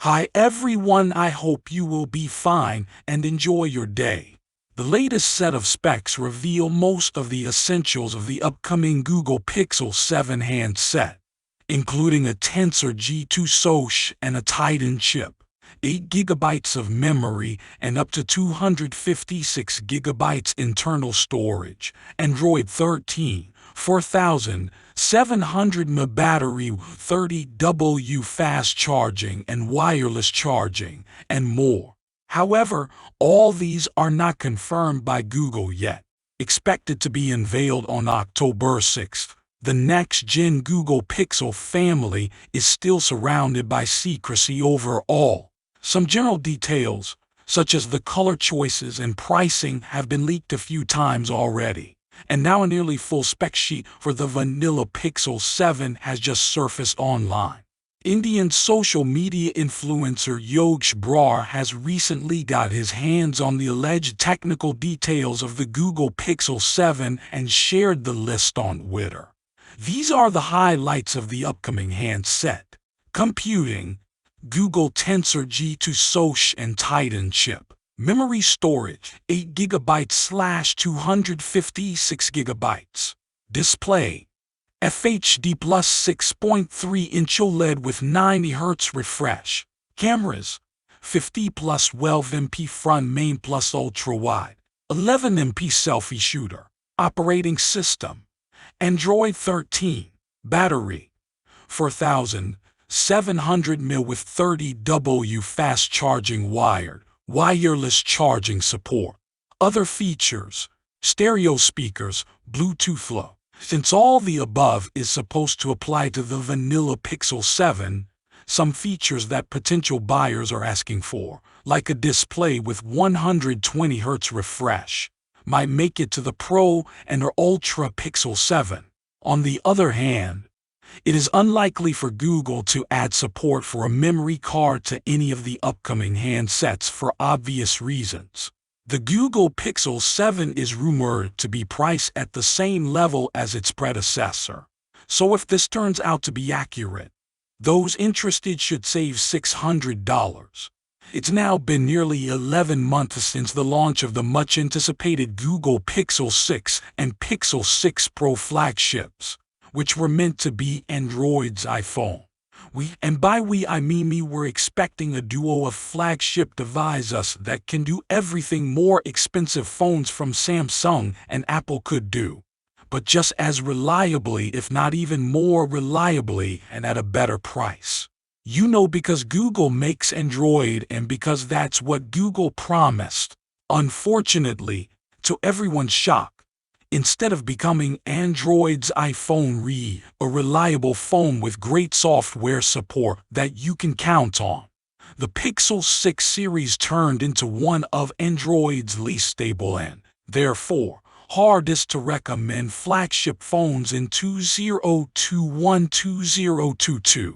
Hi everyone, I hope you will be fine and enjoy your day. The latest set of specs reveal most of the essentials of the upcoming Google Pixel 7 handset, including a Tensor G2 SoC and a Titan chip, 8 GB of memory and up to 256 GB internal storage, Android 13, 4700 mAh battery, 30W fast charging and wireless charging, and more. However, all these are not confirmed by Google yet. Expected to be unveiled on October 6th, the next-gen Google Pixel family is still surrounded by secrecy overall. Some general details, such as the color choices and pricing, have been leaked a few times already. And now a nearly full spec sheet for the vanilla Pixel 7 has just surfaced online. Indian social media influencer Yogesh Brar has recently got his hands on the alleged technical details of the Google Pixel 7 and shared the list on Twitter. These are the highlights of the upcoming handset. Computing: Google Tensor G2 SoC and Titan chip. Memory storage: 8 GB / 256 GB. Display: FHD plus 6.3-inch OLED with 90Hz refresh. Cameras: 50 plus 12MP front main plus ultra wide, 11MP selfie shooter. Operating system: Android 13. Battery: 4700 mAh with 30W fast charging wireless charging support. Other features: stereo speakers, Bluetooth Low. Since all the above is supposed to apply to the vanilla Pixel 7, some features that potential buyers are asking for, like a display with 120Hz refresh, might make it to the Pro and or Ultra Pixel 7. On the other hand, it is unlikely for Google to add support for a memory card to any of the upcoming handsets for obvious reasons. The Google Pixel 7 is rumored to be priced at the same level as its predecessor. So if this turns out to be accurate, those interested should save $600. It's now been nearly 11 months since the launch of the much-anticipated Google Pixel 6 and Pixel 6 Pro flagships, which were meant to be Android's iPhone. And by we I mean me, were expecting a duo of flagship devices that can do everything more expensive phones from Samsung and Apple could do, but just as reliably, if not even more reliably, and at a better price. You know, because Google makes Android and because that's what Google promised. Unfortunately, to everyone's shock, instead of becoming Android's iPhone, a reliable phone with great software support that you can count on, the Pixel 6 series turned into one of Android's least stable and, therefore, hardest to recommend flagship phones in 2021-2022.